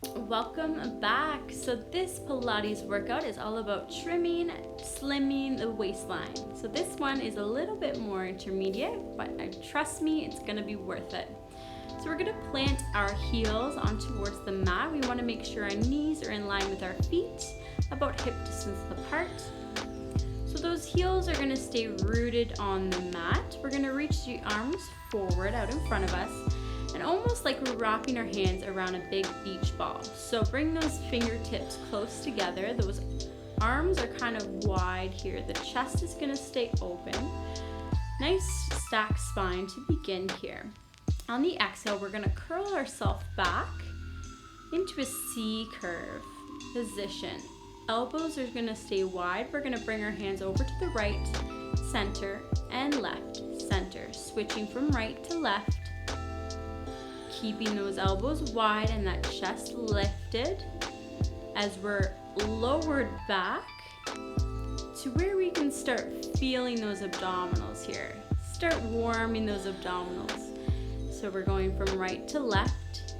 Welcome back. So this Pilates workout is all about trimming, slimming the waistline. So this one is a little bit more intermediate, but trust me, it's gonna be worth it. So we're gonna plant our heels on towards the mat. We wanna make sure our knees are in line with our feet, about hip distance apart. So those heels are gonna stay rooted on the mat. We're gonna reach the arms forward out in front of us, and almost like we're wrapping our hands around a big beach ball. So bring those fingertips close together. Those arms are kind of wide here. The chest is gonna stay open. Nice stacked spine to begin here. On the exhale, we're gonna curl ourselves back into a C curve position. Elbows are gonna stay wide. We're gonna bring our hands over to the right, center, and left, center. Switching from right to left. Keeping those elbows wide and that chest lifted as we're lowered back to where we can start feeling those abdominals here. Start warming those abdominals. So we're going from right to left,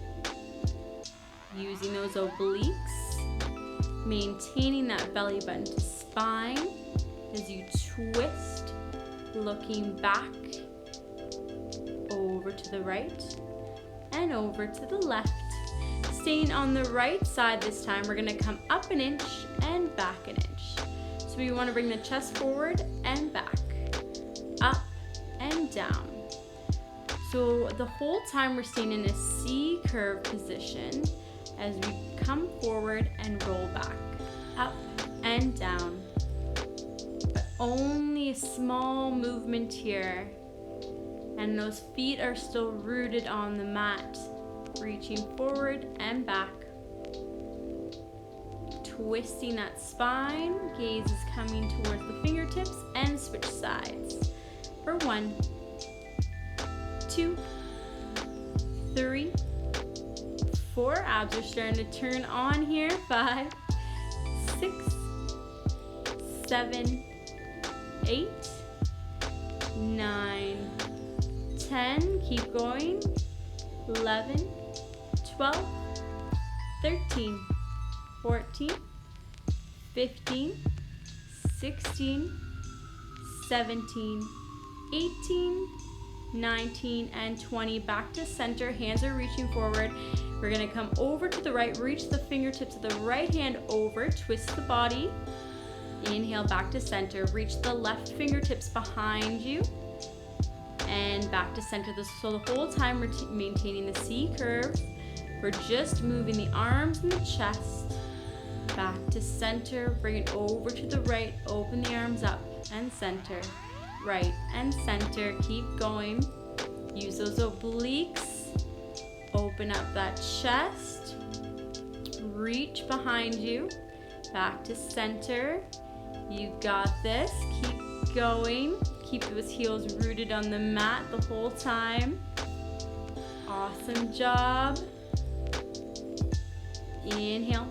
using those obliques, maintaining that belly button to spine as you twist, looking back over to the right and over to the left. Staying on the right side this time, we're gonna come up an inch and back an inch. So we wanna bring the chest forward and back, up and down. So the whole time we're staying in a C curve position as we come forward and roll back, up and down. But only a small movement here. And those feet are still rooted on the mat, reaching forward and back. Twisting that spine, gaze is coming towards the fingertips, and switch sides. For 1, 2, 3, 4. Abs are starting to turn on here. 5, 6, 7, 8, 9, 10, keep going, 11, 12, 13, 14, 15, 16, 17, 18, 19, and 20. Back to center, hands are reaching forward. We're gonna come over to the right, reach the fingertips of the right hand over, twist the body. Inhale, back to center, reach the left fingertips behind you. And back to center. So the whole time we're maintaining the C curve. We're just moving the arms and the chest. Back to center, bring it over to the right, open the arms up and center. Right and center, keep going. Use those obliques. Open up that chest. Reach behind you. Back to center. You got this. Keep going. Keep those heels rooted on the mat the whole time. Awesome job. Inhale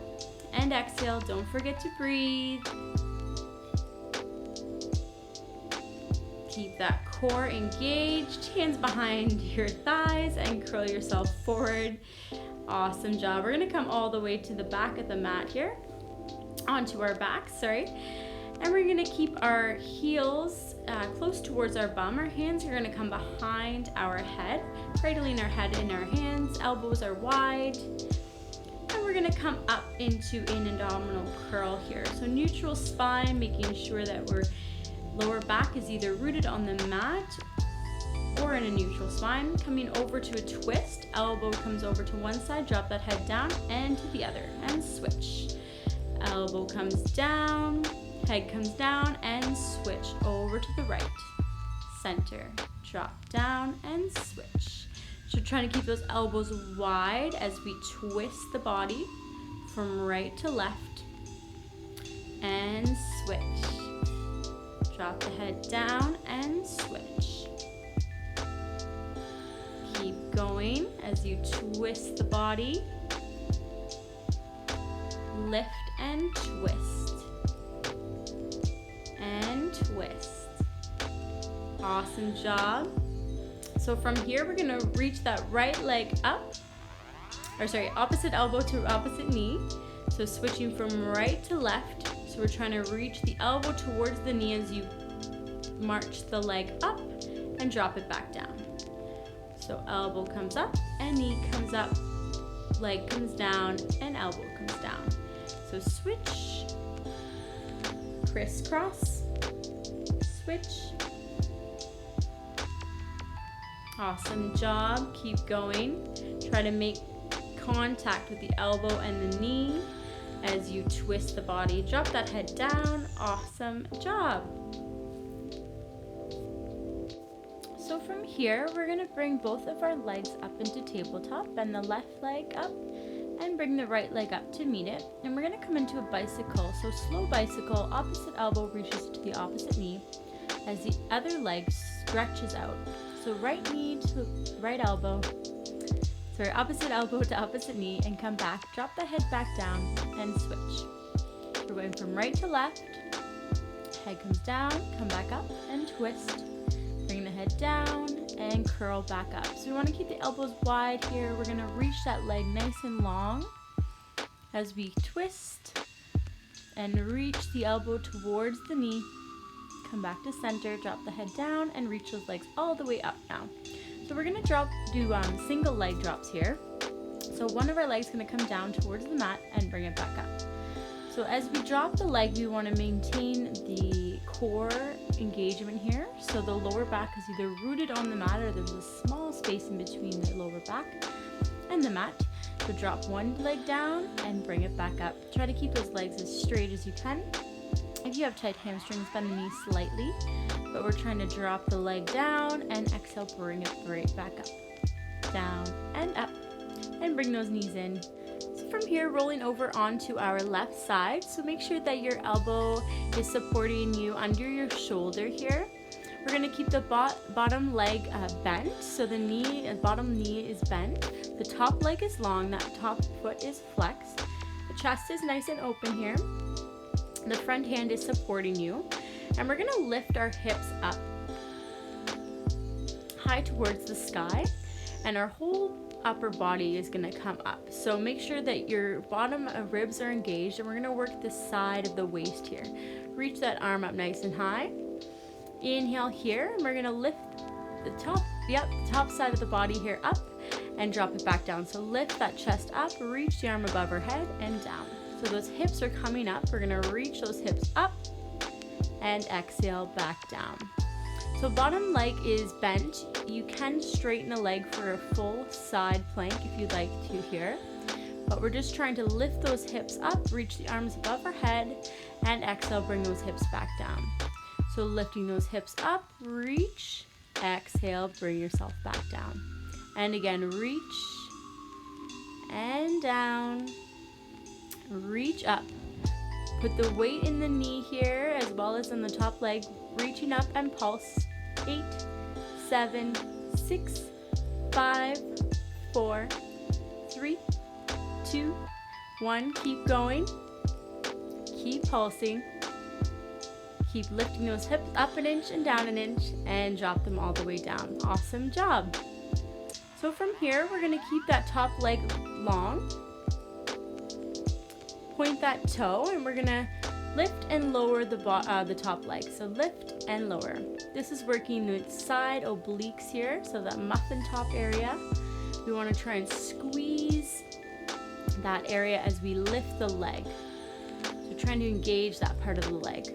and exhale. Don't forget to breathe. Keep that core engaged. Hands behind your thighs and curl yourself forward. Awesome job. We're gonna come all the way to the back of the mat here. Onto our back, sorry. And we're gonna keep our heels close towards our bum. Our hands are gonna come behind our head, cradling our head in our hands, elbows are wide. And we're gonna come up into an abdominal curl here. So neutral spine, making sure that our lower back is either rooted on the mat or in a neutral spine. Coming over to a twist, elbow comes over to one side, drop that head down and to the other, and switch. Elbow comes down, head comes down, and switch over to the right. Center, drop down, and switch. So trying to keep those elbows wide as we twist the body from right to left. And switch. Drop the head down and switch. Keep going as you twist the body. Lift and twist. And twist. Awesome job. So from here, we're gonna reach that right leg up opposite elbow to opposite knee. So switching from right to left. So we're trying to reach the elbow towards the knee as you march the leg up and drop it back down. So elbow comes up and knee comes up, leg comes down and elbow comes down. So switch, crisscross, switch. Awesome job, keep going. Try to make contact with the elbow and the knee as you twist the body. Drop that head down, awesome job. So from here, we're gonna bring both of our legs up into tabletop, bend the left leg up and bring the right leg up to meet it. And we're gonna come into a bicycle. So slow bicycle, opposite elbow reaches to the opposite knee as the other leg stretches out. So right knee to right elbow, opposite elbow to opposite knee and come back, drop the head back down and switch. We're going from right to left, head comes down, come back up and twist. Bring the head down and curl back up. So we want to keep the elbows wide here. We're going to reach that leg nice and long as we twist and reach the elbow towards the knee. Come back to center, drop the head down and reach those legs all the way up now. So we're going to do single leg drops here. So one of our legs is going to come down towards the mat and bring it back up. So as we drop the leg, we want to maintain the core engagement here. So the lower back is either rooted on the mat or there's a small space in between the lower back and the mat. So drop one leg down and bring it back up. Try to keep those legs as straight as you can. If you have tight hamstrings, bend the knee slightly, but we're trying to drop the leg down and exhale, bring it right back up, down and up, and bring those knees in. So from here, rolling over onto our left side. So make sure that your elbow is supporting you under your shoulder here. We're gonna keep the bottom leg bent. So the bottom knee is bent. The top leg is long, that top foot is flexed. The chest is nice and open here. The front hand is supporting you. And we're gonna lift our hips up high towards the sky. And our whole upper body is gonna come up. So make sure that your bottom ribs are engaged, and we're gonna work the side of the waist here. Reach that arm up nice and high. Inhale here, and we're gonna lift the top side of the body here up and drop it back down. So lift that chest up, reach the arm above our head and down. So those hips are coming up. We're gonna reach those hips up and exhale back down. So bottom leg is bent. You can straighten the leg for a full side plank if you'd like to here. But we're just trying to lift those hips up, reach the arms above our head, and exhale, bring those hips back down. So lifting those hips up, reach, exhale, bring yourself back down. And again, reach and down, reach up. Put the weight in the knee here as well as on the top leg, reaching up and pulse. 8, 7, 6, 5, 4, 3, 2, 1. Keep going. Keep pulsing. Keep lifting those hips up an inch and down an inch and drop them all the way down. Awesome job. So from here, we're going to keep that top leg long. Point that toe, and we're going to lift and lower the top leg. So lift and lower. This is working the side obliques here, so that muffin top area. We want to try and squeeze that area as we lift the leg. So trying to engage that part of the leg.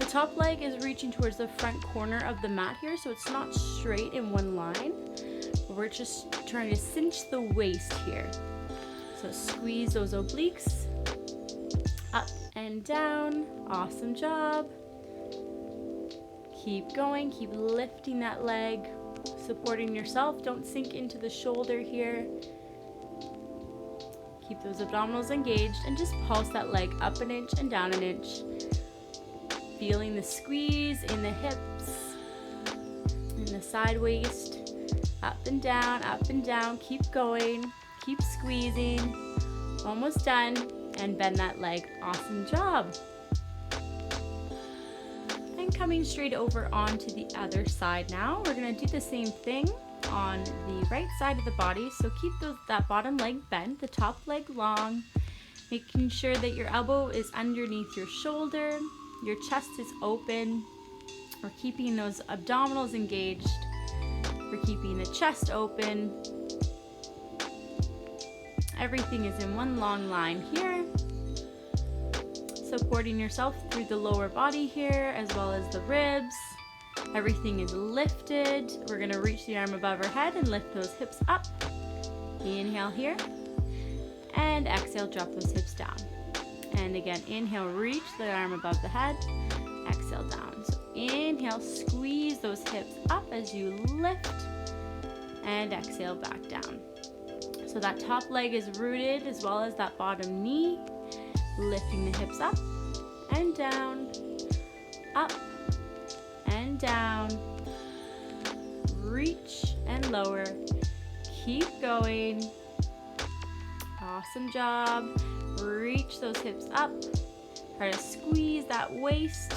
The top leg is reaching towards the front corner of the mat here, so it's not straight in one line. But we're just trying to cinch the waist here. So squeeze those obliques up and down. Awesome job. Keep going, keep lifting that leg, supporting yourself. Don't sink into the shoulder here. Keep those abdominals engaged and just pulse that leg up an inch and down an inch. Feeling the squeeze in the hips, in the side waist, up and down. Keep going, keep squeezing. Almost done. And bend that leg. Awesome job. And coming straight over onto the other side now. We're going to do the same thing. on the right side of the body. So keep that bottom leg bent, the top leg long, making sure that your elbow is underneath your shoulder, your chest is open. We're keeping those abdominals engaged. We're keeping the chest open. Everything is in one long line here. Supporting yourself through the lower body here, as well as the ribs. Everything is lifted. We're gonna reach the arm above our head and lift those hips up. Inhale here. And exhale, drop those hips down. And again, inhale, reach the arm above the head. Exhale, down. So inhale, squeeze those hips up as you lift. And exhale, back down. So that top leg is rooted, as well as that bottom knee. Lifting the hips up and down, up and down, reach and lower, keep going, awesome job, reach those hips up, try to squeeze that waist,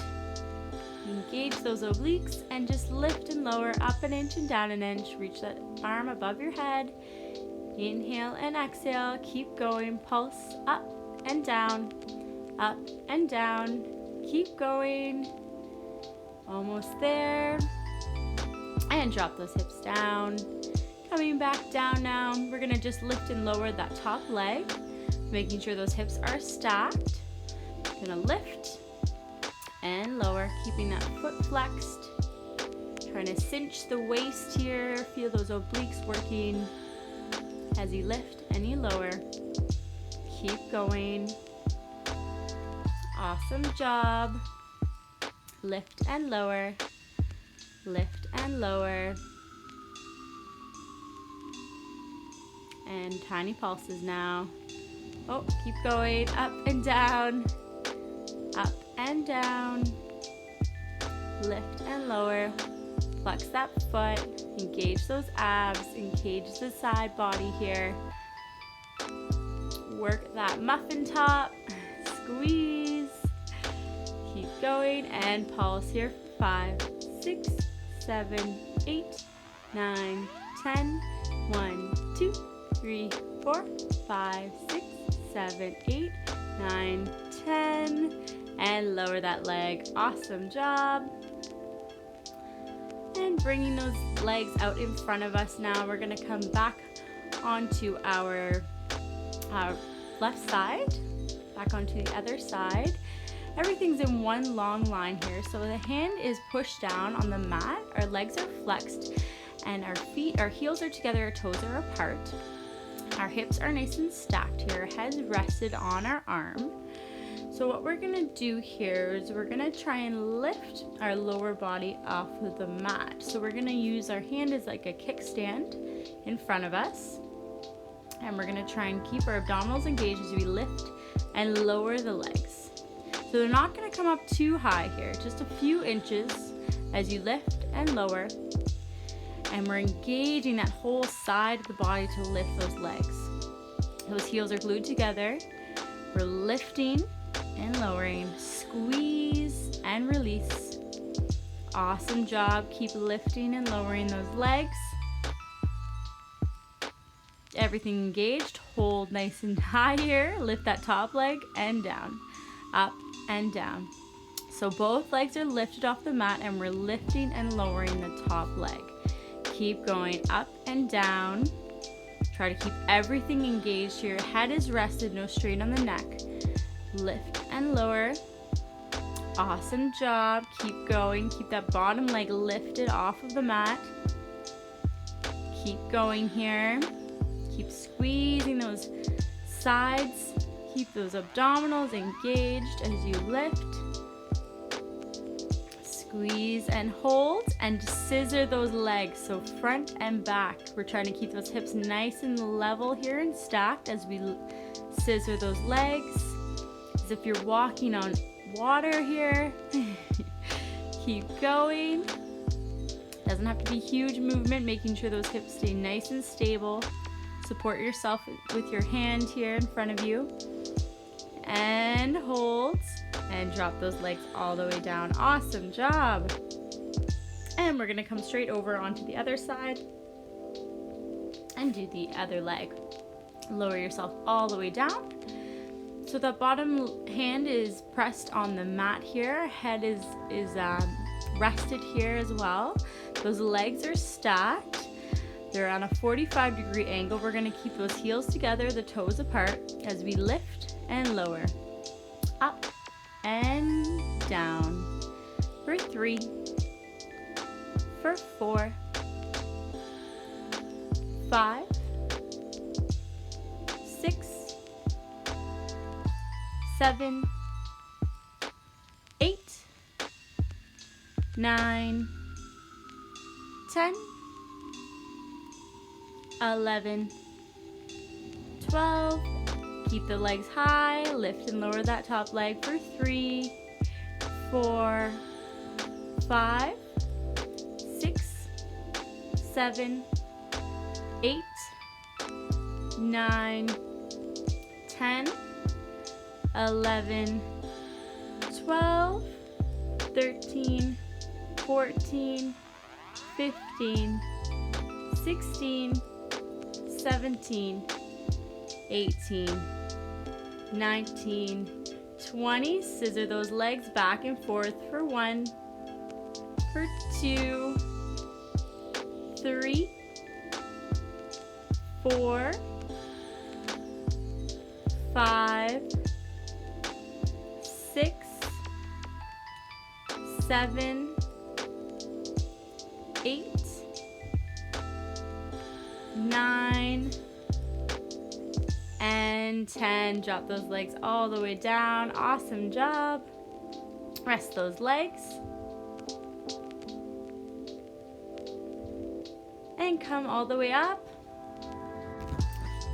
engage those obliques, and just lift and lower, up an inch and down an inch, reach that arm above your head, inhale and exhale, keep going, pulse up and down, up and down, keep going, almost there, and drop those hips down, coming back down now. We're gonna just lift and lower that top leg, making sure those hips are stacked. Gonna lift and lower, keeping that foot flexed, trying to cinch the waist here, feel those obliques working as you lift and you lower. Keep going. Awesome job. Lift and lower. Lift and lower. And tiny pulses now. Oh, keep going. Up and down. Up and down. Lift and lower. Flex that foot. Engage those abs. Engage the side body here. Work that muffin top, squeeze, keep going, and pulse here. 5, 6, 7, 8, 9, 10, 1, 2, 3, 4, 5, 6, 7, 8, 9, 10, and lower that leg. Awesome job. And bringing those legs out in front of us now, we're gonna come back onto our left side, back onto the other side. Everything's in one long line here. So the hand is pushed down on the mat, our legs are flexed, and our heels are together, our toes are apart. Our hips are nice and stacked here, our head's rested on our arm. So what we're gonna do here is we're gonna try and lift our lower body off of the mat. So we're gonna use our hand as like a kickstand in front of us. And we're gonna try and keep our abdominals engaged as we lift and lower the legs. So they're not gonna come up too high here, just a few inches as you lift and lower. And we're engaging that whole side of the body to lift those legs. Those heels are glued together. We're lifting and lowering, squeeze and release. Awesome job, keep lifting and lowering those legs. Everything engaged, hold nice and high here, lift that top leg and down, up and down. So both legs are lifted off the mat and we're lifting and lowering the top leg. Keep going up and down. Try to keep everything engaged here. Head is rested, no strain on the neck. Lift and lower. Awesome job. Keep going. Keep that bottom leg lifted off of the mat. Keep going here. Keep squeezing those sides. Keep those abdominals engaged as you lift. Squeeze and hold and scissor those legs, so front and back. We're trying to keep those hips nice and level here and stacked as we scissor those legs, as if you're walking on water here. Keep going. Doesn't have to be huge movement, making sure those hips stay nice and stable. Support yourself with your hand here in front of you. And hold. And drop those legs all the way down. Awesome job. And we're gonna come straight over onto the other side. And do the other leg. Lower yourself all the way down. So that bottom hand is pressed on the mat here. Head is rested here as well. Those legs are stacked. They're on a 45-degree angle. We're going to keep those heels together, the toes apart, as we lift and lower. Up and down. For 3, for 4, 5, 6, 7, 8, 9, 10, 11, 12. Keep the legs high, lift and lower that top leg for 3, 4, 5, 6, 7, 8, 9, 10, 11, 12, 13, 14, 15, 16, 17, 18, 19, 20. Scissor those legs back and forth for 1, for 2, 3, 4, 5, 6, 7, 8, 9, and 10. Drop those legs all the way down. Awesome job. Rest those legs. And come all the way up.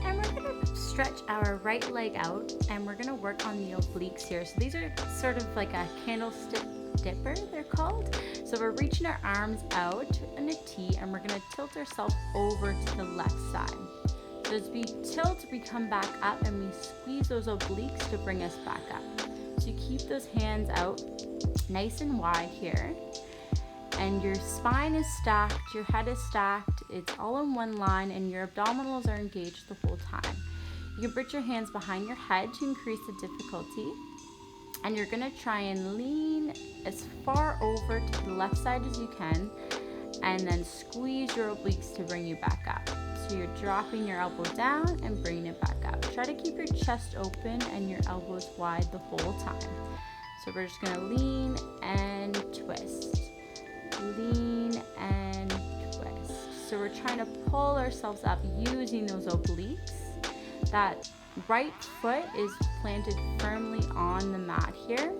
And we're going to stretch our right leg out, and we're going to work on the obliques here. So these are sort of like a candlestick dipper, they're called. So we're reaching our arms out in a T, and we're going to tilt ourselves over to the left side. So as we tilt, we come back up and we squeeze those obliques to bring us back up. So you keep those hands out nice and wide here. And your spine is stacked, your head is stacked, it's all in one line, and your abdominals are engaged the whole time. You can put your hands behind your head to increase the difficulty. And you're gonna try and lean as far over to the left side as you can, and then squeeze your obliques to bring you back up. So you're dropping your elbow down and bringing it back up. Try to keep your chest open and your elbows wide the whole time. So we're just gonna lean and twist. Lean and twist. So we're trying to pull ourselves up using those obliques. That right foot is planted firmly on the mat here,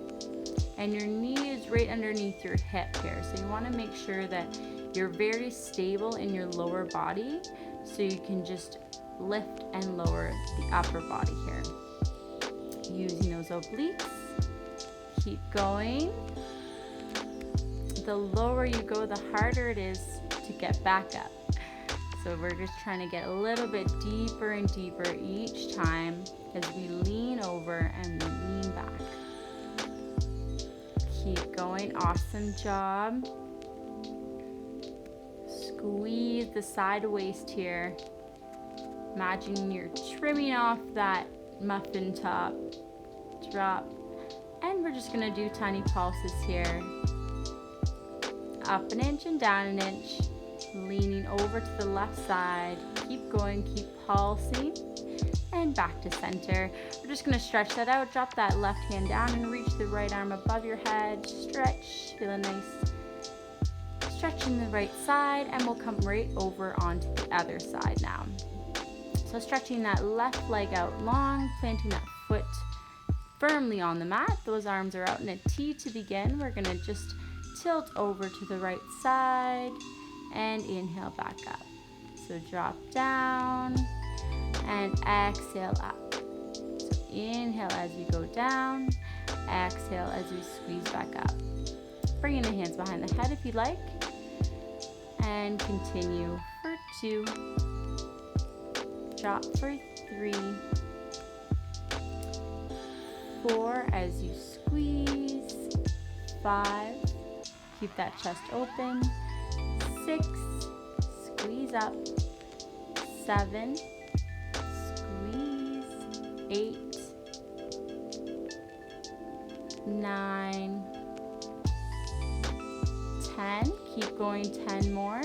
and your knee is right underneath your hip here. So you want to make sure that you're very stable in your lower body, so you can just lift and lower the upper body here. Using those obliques. Keep going. The lower you go, the harder it is to get back up. So we're just trying to get a little bit deeper and deeper each time as we lean over and we lean back. Keep going. Awesome job. Squeeze the side waist here. Imagine you're trimming off that muffin top. Drop. And we're just going to do tiny pulses here. Up an inch and down an inch. Leaning over to the left side. Keep going, keep pulsing, and back to center. We're just gonna stretch that out. Drop that left hand down and reach the right arm above your head. Stretch, feel a nice stretch in the right side, and we'll come right over onto the other side now. So stretching that left leg out long, planting that foot firmly on the mat. Those arms are out in a T to begin. We're gonna just tilt over to the right side and inhale back up. So drop down and exhale up. So inhale as we go down, exhale as we squeeze back up. Bringing the hands behind the head if you like, and continue for 2, drop for 3, 4 as you squeeze, 5, keep that chest open, 6, squeeze up, 7, squeeze, 8, 9, 10, keep going, 10 more.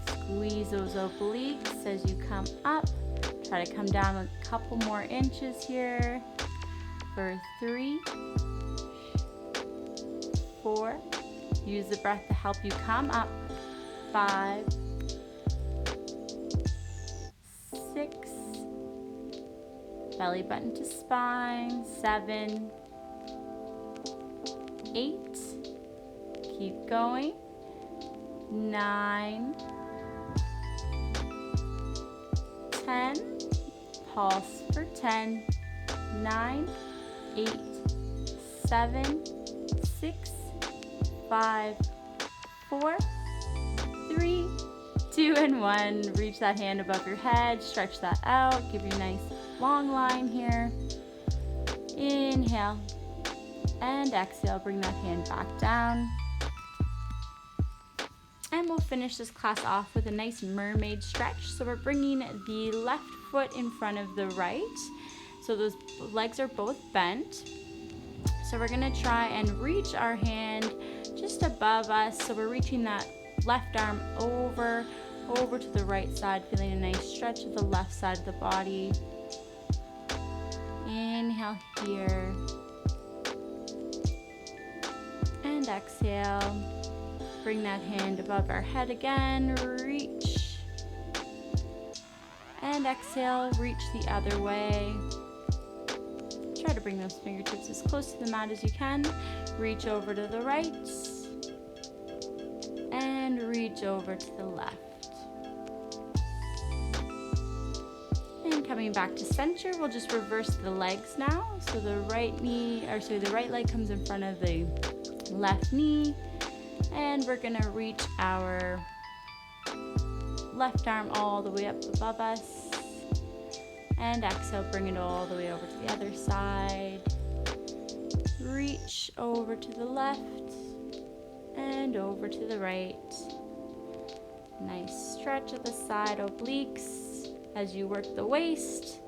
Squeeze those obliques as you come up. Try to come down a couple more inches here for 3, 4. Use the breath to help you come up. 5, 6, belly button to spine. 7, 8, keep going. 9, 10, pulse for 10, 9, 8, 7, 6, 5, 4, 3, 2, and 1. Reach that hand above your head, stretch that out, give you a nice long line here. Inhale and exhale, bring that hand back down. And we'll finish this class off with a nice mermaid stretch. So we're bringing the left foot in front of the right. So those legs are both bent. So we're gonna try and reach our hand just above us. So we're reaching that left arm over to the right side, feeling a nice stretch of the left side of the body. Inhale here. And exhale. Bring that hand above our head again, reach. And exhale, reach the other way. Try to bring those fingertips as close to the mat as you can. Reach over to the right. And reach over to the left. And coming back to center, we'll just reverse the legs now. So the right leg comes in front of the left knee. And we're gonna reach our left arm all the way up above us. And exhale, bring it all the way over to the other side. Reach over to the left and over to the right. Nice stretch of the side obliques as you work the waist.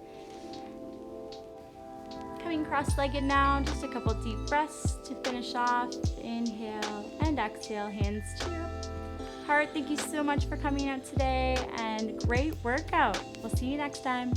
Coming cross-legged now, just a couple deep breaths to finish off. Inhale and exhale, hands to your heart. Thank you so much for coming out today and great workout. We'll see you next time.